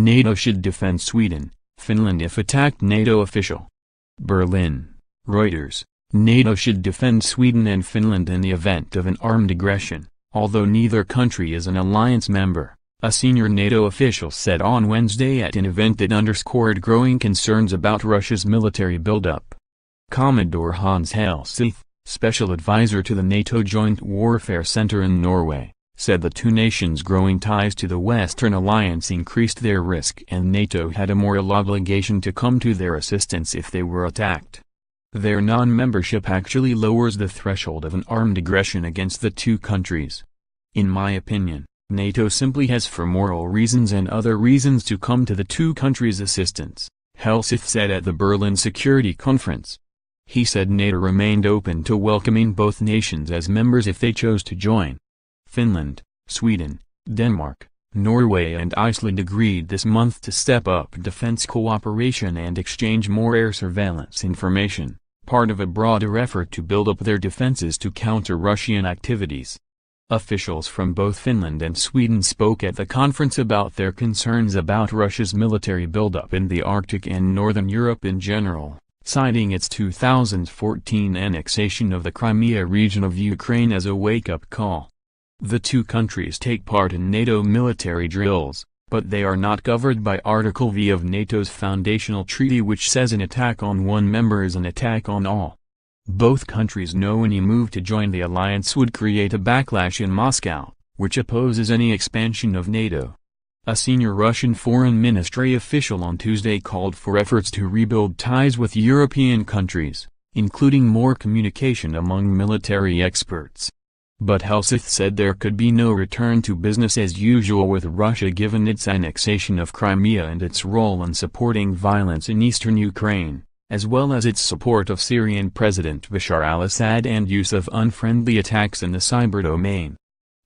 NATO should defend Sweden, Finland if attacked. NATO official. Berlin, Reuters. NATO should defend Sweden and Finland in the event of an armed aggression, although neither country is an alliance member, a senior NATO official said on Wednesday at an event that underscored growing concerns about Russia's military buildup. Commodore Hans Helseth, special advisor to the NATO Joint Warfare Center in Norway, said the two nations' growing ties to the Western Alliance increased their risk and NATO had a moral obligation to come to their assistance if they were attacked. Their non-membership actually lowers the threshold of an armed aggression against the two countries. In my opinion, NATO simply has for moral reasons and other reasons to come to the two countries' assistance, Helseth said at the Berlin Security Conference. He said NATO remained open to welcoming both nations as members if they chose to join. Finland, Sweden, Denmark, Norway and Iceland agreed this month to step up defense cooperation and exchange more air surveillance information, part of a broader effort to build up their defenses to counter Russian activities. Officials from both Finland and Sweden spoke at the conference about their concerns about Russia's military buildup in the Arctic and Northern Europe in general, citing its 2014 annexation of the Crimea region of Ukraine as a wake-up call. The two countries take part in NATO military drills, but they are not governed by Article V of NATO's foundational treaty, which says an attack on one member is an attack on all. Both countries know any move to join the alliance would create a backlash in Moscow, which opposes any expansion of NATO. A senior Russian foreign ministry official on Tuesday called for efforts to rebuild ties with European countries, including more communication among military experts. But Helseth said there could be no return to business as usual with Russia given its annexation of Crimea and its role in supporting violence in eastern Ukraine, as well as its support of Syrian President Bashar al-Assad and use of unfriendly attacks in the cyber domain.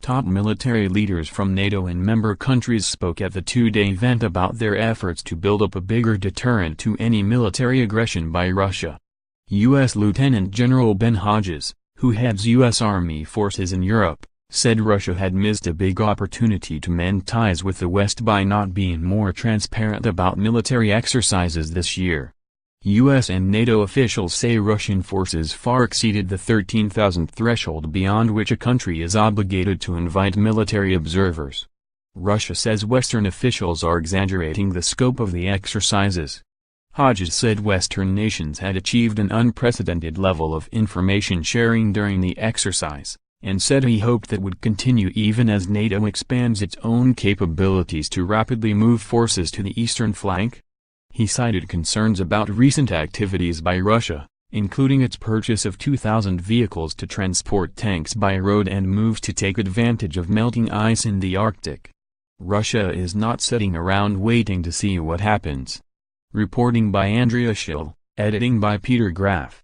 Top military leaders from NATO and member countries spoke at the two-day event about their efforts to build up a bigger deterrent to any military aggression by Russia. U.S. Lieutenant General Ben Hodges, who heads U.S. Army forces in Europe, said Russia had missed a big opportunity to mend ties with the West by not being more transparent about military exercises this year. U.S. and NATO officials say Russian forces far exceeded the 13,000 threshold beyond which a country is obligated to invite military observers. Russia says Western officials are exaggerating the scope of the exercises. Hodges said Western nations had achieved an unprecedented level of information sharing during the exercise, and said he hoped that would continue even as NATO expands its own capabilities to rapidly move forces to the eastern flank. He cited concerns about recent activities by Russia, including its purchase of 2,000 vehicles to transport tanks by road and moves to take advantage of melting ice in the Arctic. Russia is not sitting around waiting to see what happens. Reporting by Andrea Schill, editing by Peter Graff.